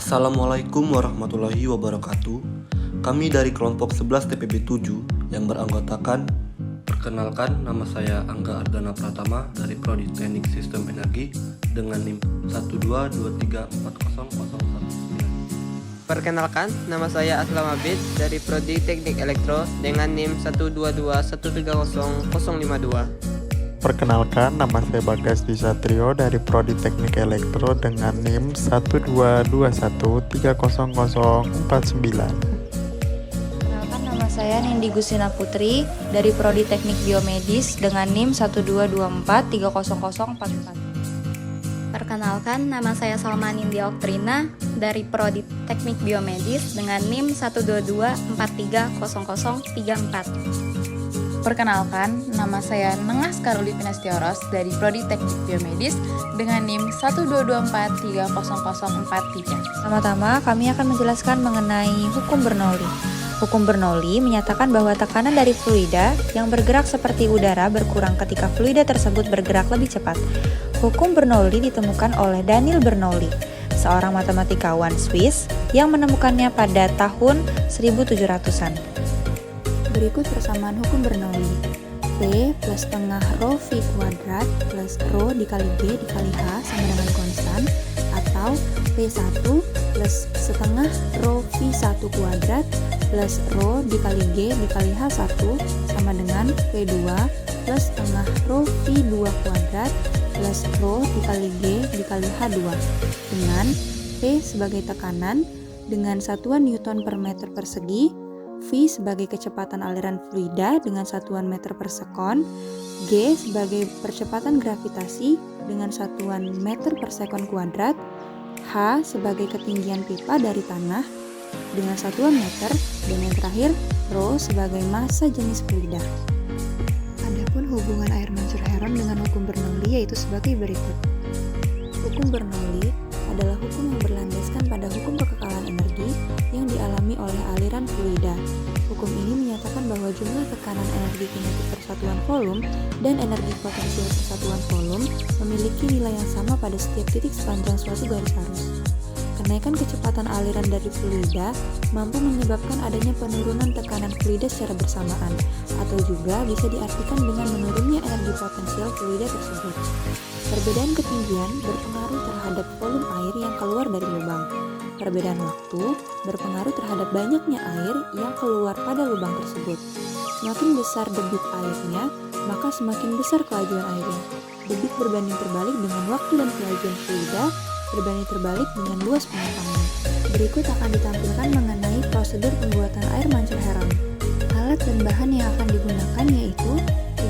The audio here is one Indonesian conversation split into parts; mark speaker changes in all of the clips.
Speaker 1: Assalamualaikum warahmatullahi wabarakatuh. Kami dari kelompok 11 TPB 7 yang beranggotakan, perkenalkan, nama saya Angga Ardana Pratama dari Prodi Teknik Sistem Energi dengan NIM 122234001.
Speaker 2: Perkenalkan, nama saya Aslam Abid dari Prodi Teknik Elektro dengan NIM 122130052.
Speaker 3: Perkenalkan, nama saya Bagas Disatrio dari Prodi Teknik Elektro dengan NIM 122130049.
Speaker 4: Perkenalkan, nama saya Nindi Gusina Putri dari Prodi Teknik Biomedis dengan NIM 122430044.
Speaker 5: Perkenalkan, nama saya Salma Nindi Oktrina dari Prodi Teknik Biomedis dengan NIM 122430034.
Speaker 6: Perkenalkan, nama saya Nengas Karuli Pinastioros dari Prodi Teknik Biomedis dengan NIM 122430043.
Speaker 4: Pertama-tama, kami akan menjelaskan mengenai hukum Bernoulli. Hukum Bernoulli menyatakan bahwa tekanan dari fluida yang bergerak seperti udara berkurang ketika fluida tersebut bergerak lebih cepat. Hukum Bernoulli ditemukan oleh Daniel Bernoulli, seorang matematikawan Swiss yang menemukannya pada tahun 1700-an.
Speaker 7: Berikut persamaan hukum Bernoulli. P plus setengah rho V kuadrat plus rho dikali G dikali H sama dengan konstan, atau P1 plus setengah rho V1 kuadrat plus rho dikali G dikali H1 sama dengan P2 plus setengah rho V2 kuadrat plus rho dikali G dikali H2, dengan P sebagai tekanan dengan satuan Newton per meter persegi, V sebagai kecepatan aliran fluida dengan satuan meter per sekon, G sebagai percepatan gravitasi dengan satuan meter per sekon kuadrat, H sebagai ketinggian pipa dari tanah dengan satuan meter, dan yang terakhir rho sebagai massa jenis fluida. Adapun hubungan air mancur Heron dengan hukum Bernoulli yaitu sebagai berikut. Hukum Bernoulli adalah hukum yang berlandaskan pada hukum kekekalan energi yang dialami oleh aliran fluida. Hukum ini menyatakan bahwa jumlah tekanan energi kinetik persatuan volume dan energi potensial persatuan volume memiliki nilai yang sama pada setiap titik sepanjang suatu garis arus. Kenaikan kecepatan aliran dari fluida mampu menyebabkan adanya penurunan tekanan fluida secara bersamaan, atau juga bisa diartikan dengan menurunnya energi potensial fluida tersebut. Perbedaan ketinggian berpengaruh terhadap volume air yang keluar dari lubang. Perbedaan waktu berpengaruh terhadap banyaknya air yang keluar pada lubang tersebut. Semakin besar debit airnya, maka semakin besar kelajuan airnya. Debit berbanding terbalik dengan waktu dan kelajuan fluida berbanding terbalik dengan luas penampungan. Berikut akan ditampilkan mengenai prosedur pembuatan air mancur Heron. Alat dan bahan yang akan digunakan yaitu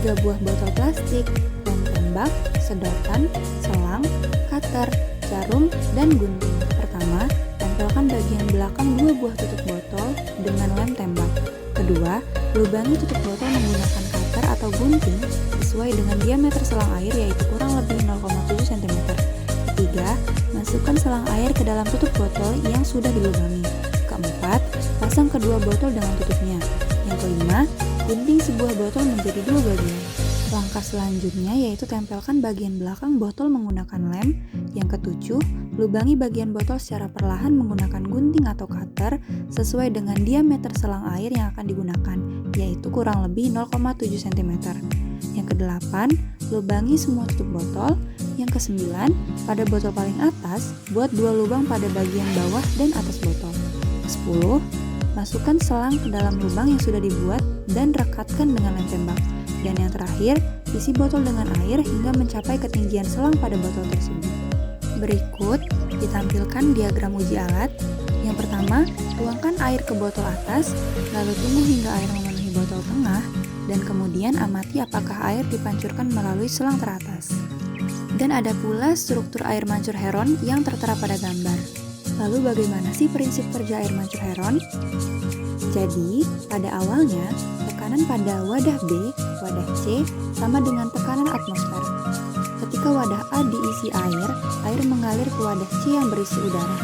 Speaker 7: 3 buah botol plastik, lem tembak, sedotan, selang, cutter, jarum, dan gunting. Pertama, tempelkan bagian belakang 2 buah tutup botol dengan lem tembak. Kedua, lubangi tutup botol menggunakan cutter atau gunting sesuai dengan diameter selang air yaitu kurang lebih 0,7 cm. Ketiga, masukkan selang air ke dalam tutup botol yang sudah dilubangi. Keempat, pasang kedua botol dengan tutupnya. Yang kelima, gunting sebuah botol menjadi 2 bagian. Langkah selanjutnya yaitu tempelkan bagian belakang botol menggunakan lem. Yang ketujuh, lubangi bagian botol secara perlahan menggunakan gunting atau cutter sesuai dengan diameter selang air yang akan digunakan, yaitu kurang lebih 0,7 cm. Yang kedelapan, lubangi semua tutup botol. Yang kesembilan, pada botol paling atas, buat 2 lubang pada bagian bawah dan atas botol. 10. Masukkan selang ke dalam lubang yang sudah dibuat dan rekatkan dengan lem tembak. Dan yang terakhir, isi botol dengan air hingga mencapai ketinggian selang pada botol tersebut. Berikut ditampilkan diagram uji alat. Yang pertama, tuangkan air ke botol atas, lalu tunggu hingga air memenuhi botol tengah, dan kemudian amati apakah air dipancurkan melalui selang teratas. Dan ada pula struktur air mancur Heron yang tertera pada gambar. Lalu bagaimana sih prinsip kerja air mancur Heron? Jadi, pada awalnya, tekanan pada wadah B, wadah C, sama dengan tekanan atmosfer. Ketika wadah A diisi air mengalir ke wadah C yang berisi udara.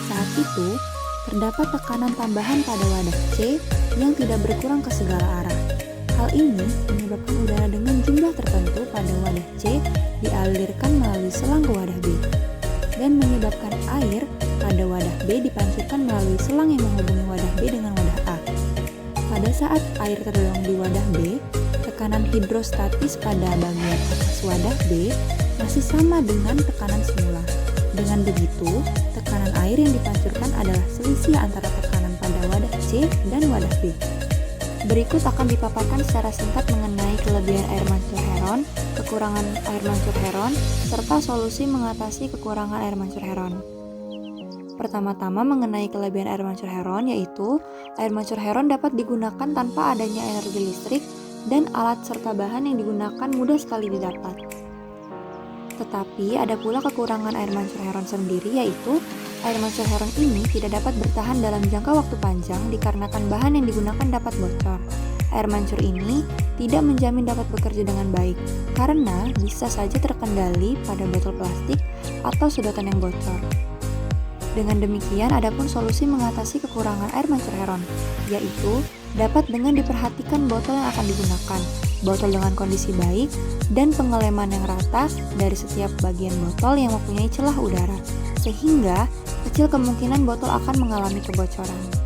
Speaker 7: Saat itu, terdapat tekanan tambahan pada wadah C yang tidak berkurang ke segala arah. Hal ini menyebabkan udara dengan jumlah tertentu pada wadah C dialirkan melalui selang ke wadah B, dan menyebabkan air pada wadah B dipancurkan melalui selang yang menghubungi wadah B dengan wadah A. Pada saat air tertuang di wadah B, tekanan hidrostatis pada bagian atas wadah B masih sama dengan tekanan semula. Dengan begitu, tekanan air yang dipancurkan adalah selisih antara tekanan pada wadah C dan wadah B. Berikut akan dipaparkan secara singkat mengenai kelebihan air mancur heron, kekurangan air mancur heron, serta solusi mengatasi kekurangan air mancur heron. Pertama-tama mengenai kelebihan air mancur heron, yaitu air mancur heron dapat digunakan tanpa adanya energi listrik dan alat serta bahan yang digunakan mudah sekali didapat. Tetapi ada pula kekurangan air mancur heron sendiri, yaitu air mancur heron ini tidak dapat bertahan dalam jangka waktu panjang dikarenakan bahan yang digunakan dapat bocor. Air mancur ini tidak menjamin dapat bekerja dengan baik karena bisa saja terkendali pada botol plastik atau sedotan yang bocor. Dengan demikian, adapun solusi mengatasi kekurangan air mancur heron, yaitu dapat dengan diperhatikan botol yang akan digunakan, botol dengan kondisi baik, dan pengeleman yang rata dari setiap bagian botol yang mempunyai celah udara, sehingga kecil kemungkinan botol akan mengalami kebocoran.